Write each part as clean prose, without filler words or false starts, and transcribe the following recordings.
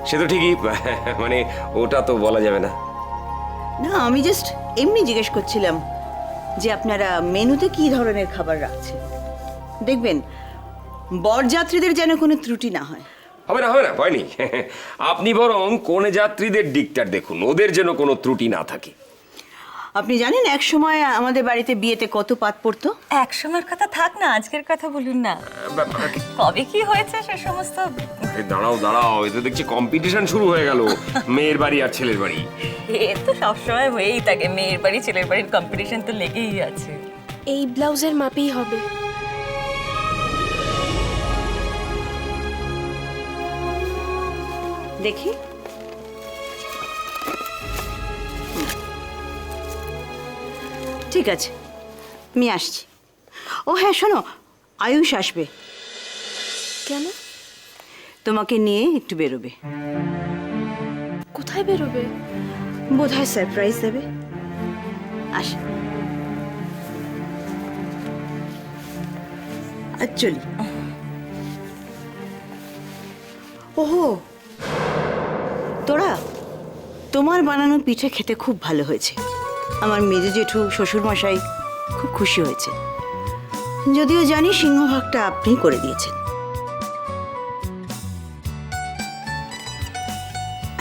সে তো ঠিকই, মানে ওটা তো বলা যাবে না। না, আমি জাস্ট এমনি জিজ্ঞেস করছিলাম যে আপনারা মেনুতে কি ধরনের খাবার রাখছেন। দেখবেন বরযাত্রীদের যেন কোনো ত্রুটি না হয়। হবে না, হবে না, ভয় নেই। আপনি বরং কনে যাত্রীদের দিকটা দেখুন, ওদের যেন কোনো ত্রুটি না থাকে। আপনি জানেন এক সময় আমাদের বাড়িতে বিয়েতে কত পাত পড়তো? এক সময়ের কথা থাক না, আজকের কথা বলুন না। কবে কি হয়েছে সে সমস্ত? দাঁড়াও দাঁড়াও, এতে দেখছি কম্পিটিশন শুরু হয়ে গেল মেয়ের বাড়ি আর ছেলের বাড়ি। এ তো সবসময় হয়েই থাকে, মেয়ের বাড়ি ছেলের বাড়ির কম্পিটিশন তো লেগেই আছে। এই ব্লাউজের মাপেই হবে। দেখি। ঠিক আছে, আমি আসছি। ও হ্যাঁ, শোনো, আয়ুষ আসবে, কেন? তোমাকে নিয়ে একটু বেরোবে। কোথায় বেরোবে? বোধহয় সারপ্রাইজ দেবে। আস, আজ চলি। ওহো, তোরা, তোমার বানানো পিঠে খেতে খুব ভালো হয়েছে। আমার মেজো জেঠু শ্বশুরমশাই খুব খুশি হয়েছে, যদিও জানি সিংহভাগটা আপনি করে দিয়েছেন।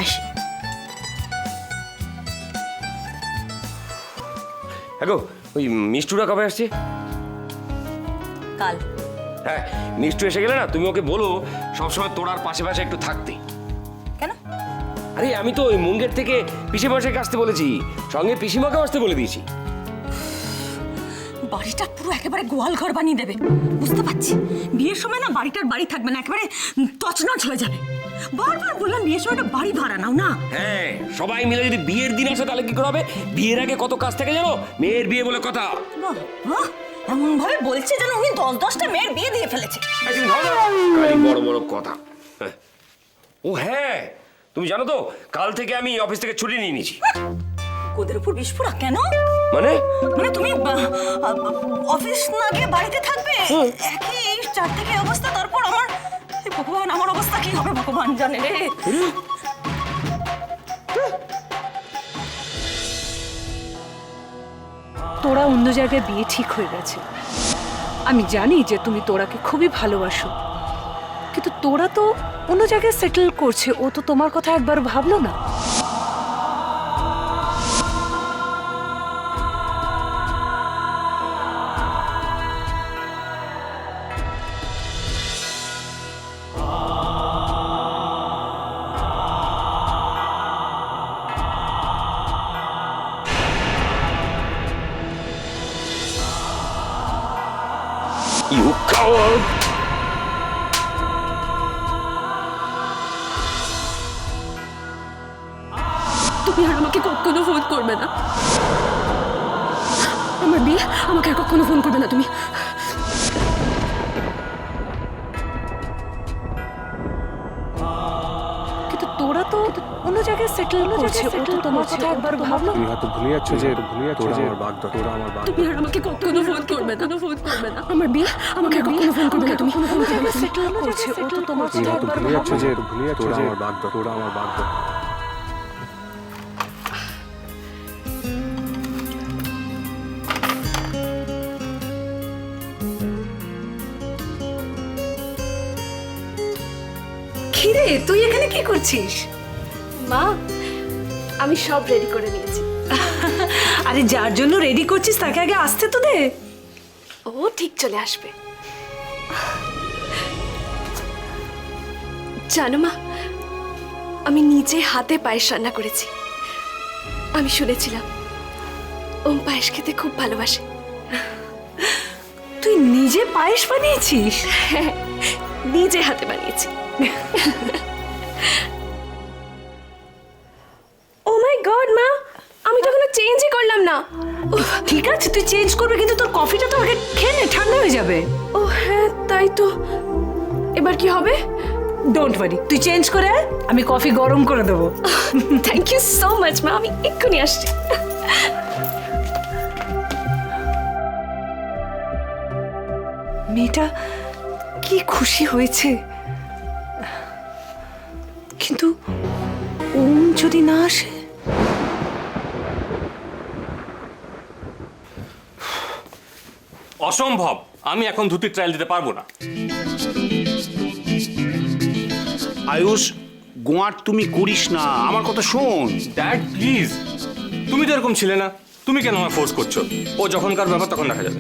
আসি। হ্যাঁ গো, ওই মিষ্টুরা কবে আসছে? কাল। হ্যাঁ, মিষ্টু এসে গেলে না তুমি ওকে বলো সবসময় তোরার পাশে পাশে একটু থাকতে। কেন? আরে আমি তো ওই মুঙ্গের থেকে পিসে মশাইকে আসতে বলেছি, সঙ্গে পিসিমাকেও আসতে বলে দিয়েছি। বাড়িটা পুরো একেবারে গোয়াল ঘর বানিয়ে দেবে, বুঝতে পারছি। বিয়ের সময় না বাড়িটার বাড়ি থাকবে না, একেবারে তছনছ হয়ে যাবে। বারবার বললাম বিয়ের সময়টা বাড়ি ভাড়া নাও না। হ্যাঁ, সবাই মিলে যদি বিয়ের দিন আসে তাহলে কি করে হবে? বিয়ের আগে কত কাজ থাকে জানো? মেয়ের বিয়ে বলে কথা। বাহ, বাহ, এমন ভাবে বলছে যেন উনি 10-10টা মেয়ের বিয়ে দিয়ে ফেলেছে। একদিন ধরো, খালি বড় বড় কথা। হ্যাঁ। ও হ্যাঁ, তুমি জানো তো কাল থেকে আমি অফিস থেকে ছুটি নিয়ে নিয়েছি। ওদের উপর বিস্ফোরা কেন? মানে মানে তুমি অফিস না গিয়ে বাড়িতে থাকবে? একই এই 4 থেকে অবস্থা, তারপর আমার, হে ভগবান, আমার অবস্থা কি হবে ভগবান জানে রে। তোরা অন্য জায়গায় বিয়ে ঠিক হয়ে গেছে। আমি জানি যে তুমি তোরাকে খুবই ভালোবাসো, কিন্তু তোরা তো অন্য জায়গায় সেটেল করছে। ও তো তোমার কথা একবার ভাবলো না। You coward! তুমি আর আমাকে কখনো ফোন করবে না। আমার বিয়ে, আমাকে আর কখনো ফোন করবে না তুমি। কিন্তু তোরা তো অন্য জায়গায় সেটেল করছে। ও তো তোমার কথা একবার ভাবলো না। তুমি হয়তো ভুলে যাচ্ছ যে আমার বাগদা, তোরা আমার বাগদা। তুমি আর আমাকে কখনো ফোন করবে না, ফোন করবে না। আমার বিয়ে, আমাকে আর কখনো ফোন করবে না তুমি। অন্য জায়গায় সেটেল করছে। ও তো তোমার তুমি কথা হয়তো একবার ভুলে যাচ্ছ ভাবলো যে না। তোরা আমার বাগদা, তোরা আমার বাগদা। কিরে, তুই এখানে কি করছিস? মা, আমি সব রেডি করে নিয়েছি। আরে যার জন্য রেডি করছিস তাকে আগে আসতে তো দে। ও ঠিক চলে আসবে। জানো মা, আমি নিজে হাতে পায়েস রান্না করেছি। আমি শুনেছিলাম ওম পায়েস খেতে খুব ভালোবাসে। তুই নিজে পায়েস বানিয়েছিস? হ্যাঁ, নিজে হাতে বানিয়েছি। ও মাই গড মা, আমি তো এখনো চেঞ্জই করলাম না। ঠিক আছে, তুই চেঞ্জ করবি, কিন্তু তোর কফিটা তো আগে খেয়ে নে, ঠান্ডা হয়ে যাবে। ও হ্যাঁ, তাই তো। এবার কি হবে? ডোন্ট ওয়ারি, তুই চেঞ্জ করে আয়, আমি কফি গরম করে দেবো। থ্যাংক ইউ সো মাচ মা, আমি এক্ষুনি আসছি। মেয়েটা কি খুশি হয়েছে। কিন্তু ওম যদি না আসে? অসম্ভব, আমি এখন ধুতির ট্রায়াল দিতে পারবো না। আয়ুষ, গোয়ার তুমি করিস না, আমার কথা শোন। ড্যাড প্লিজ, তুমি তো এরকম ছিলে না, তুমি কেন আমার ফোর্স করছো? ও যখনকার ব্যাপার তখন দেখা যাবে।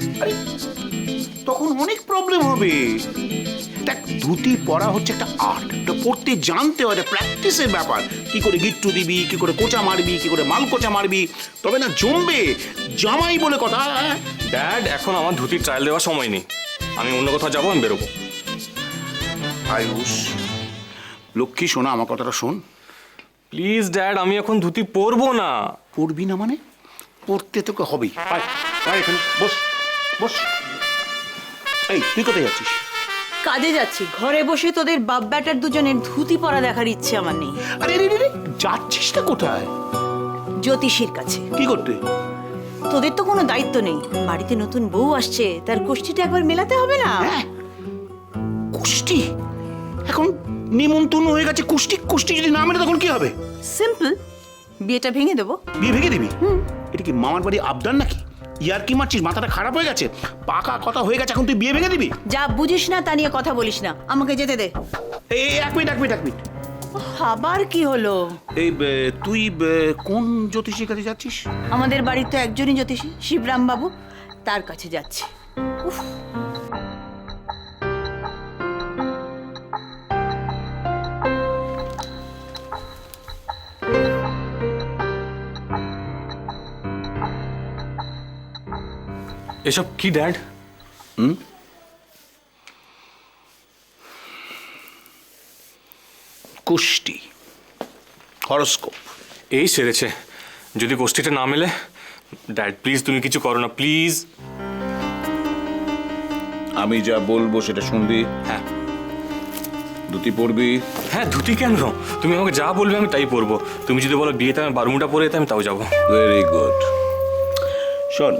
তখন অনেক প্রবলেম হবে। দেখ, ধুতি পরা হচ্ছে একটা আর্ট, এটা পড়তে জানতে হয়, এটা প্র্যাকটিসের ব্যাপার। কি করে গিট্টু দিবি, কি করে কোচা মারবি, কি করে মাল কোচা মারবি, তবে না জমবে। জামাই বলে কথা। ড্যাড, এখন আমার ধুতির ট্রায়াল দেওয়ার সময় নেই, আমি অন্য কোথাও যাবো, আমি বেরোবো। আয়ুষ, লক্ষ্মী শোনা, আমার কথাটা শোন। প্লিজ ড্যাড, আমি এখন ধুতি পরবো না। পড়বি না মানে? পড়তে তোকে হবেই। আয়, আয় এখানে বস, বস। এই, তুই কোথায় যাচ্ছিস? কাজে যাচ্ছি। ঘরে বসে তোদের বাপ ব্যাটার দুজনের ধুতি পরা দেখার ইচ্ছে আমার নেই। আরে রে রে রে, যাচ্ছিসটা কোথায়? জ্যোতিষীর কাছে। কি করতে? তোদের তো কোনো দায়িত্ব নেই। বাড়িতে নতুন বউ আসছে, তার কোষ্ঠীটা একবার মেলাতে হবে না? হ্যাঁ, কুষ্টি এখন নিমন্ত্রণ হয়ে গেছে। কুষ্টি কুষ্টি যদি না মেলে তখন কি হবে? সিম্পল, বিয়েটা ভেঙে দেবো। বিয়ে ভেঙে দিবি? এটা কি মামার বাড়ি আবদার নাকি? ইয়ার কি মারছিস? মাথাটা খারাপ হয়ে গেছে? পাকা কথা হয়ে গেছে, এখন তুই বিয়ে ভেঙে দিবি? যা বুঝিস না তা নিয়ে কথা বলিস না, আমাকে যেতে দে। এই এক মিনিট, এক মিনিট, এক মিনিট। আবার কি হলো? এই তুই কোন জ্যোতিষীর কাছে যাচ্ছিস? আমাদের বাড়ির তো একজনই জ্যোতিষী, শিবরাম বাবু, তার কাছে যাচ্ছি। উফ, এসব কি ড্যাড? কুষ্টি, হরস্কোপ। এই সেরেছে, যদি গোষ্ঠীটা না মেলে। ড্যাড প্লিজ, তুমি কিছু করো না প্লিজ। আমি যা বলবো সেটা শুনবি। হ্যাঁ ধুতি পরবি। হ্যাঁ, ধুতি কেন? তুমি আমাকে যা বলবে আমি তাই পরবো। তুমি যদি বলো বিয়েতে আমি বারমুটা পরে যেতে, আমি তাও যাবো। Very good. শোন,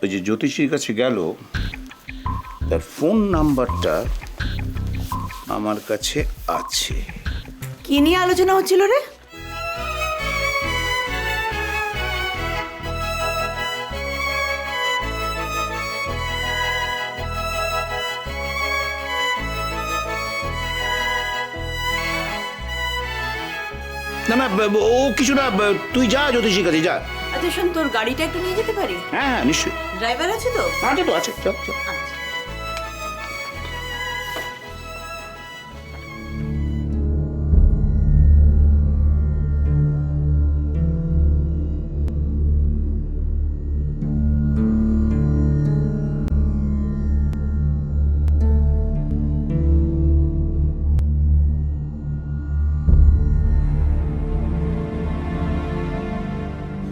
ওই যে জ্যোতিষীর কাছে গেল, তার ফোন নাম্বারটা আমার কাছে আছে। কি নিয়ে আলোচনা হচ্ছিল রে? না না, ও কিছু না, তুই যা জ্যোতিষীর কাছে যা। আচ্ছা শোন, তোর গাড়িটা একটু নিয়ে যেতে পারি? হ্যাঁ হ্যাঁ, নিশ্চয়ই ড্রাইভার আছে তো? আছে তো, আছে, চল চল। আচ্ছা।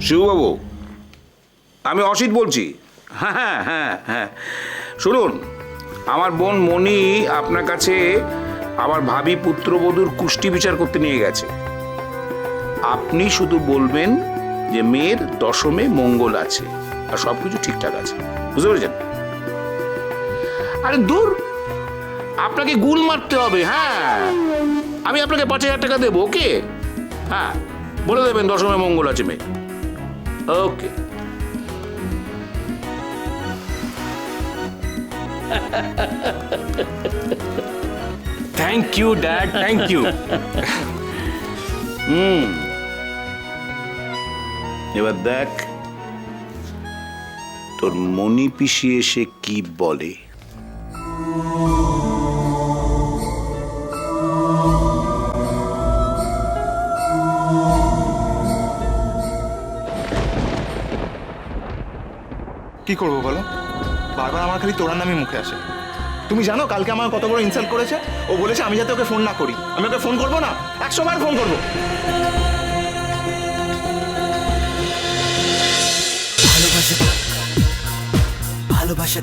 শিববাবু, আমি অসিত বলছি। হ্যাঁ হ্যাঁ হ্যাঁ হ্যাঁ, শুনুন, আমার বোন মণি আপনার কাছে আমার ভাবি পুত্রবধূর কুষ্টি বিচার করতে নিয়ে গেছে। আপনি শুধু বলবেন যে মেয়ের দশমে মঙ্গল আছে আর সব কিছু ঠিকঠাক আছে, বুঝতে পেরেছেন? আরে দূর, আপনাকে গুল মারতে হবে। হ্যাঁ, আমি আপনাকে 5,000 টাকা দেবো, ওকে? হ্যাঁ, বলে দেবেন দশমে মঙ্গল আছে মেয়ে। Okay. Thank you dad, thank you. এবার দেখ তোর মণি পিসি এসে কি বলে। কি করবো বলো? বারবার আমার খালি তোরার নামই মুখে আসে। তুমি জানো কালকে আমার কত বড় ইনসাল্ট করেছে? ও বলেছে আমি যাতে ওকে ফোন না করি। আমি ওকে ফোন করবো না, 100 বার ফোন করবো। ভালোবাসা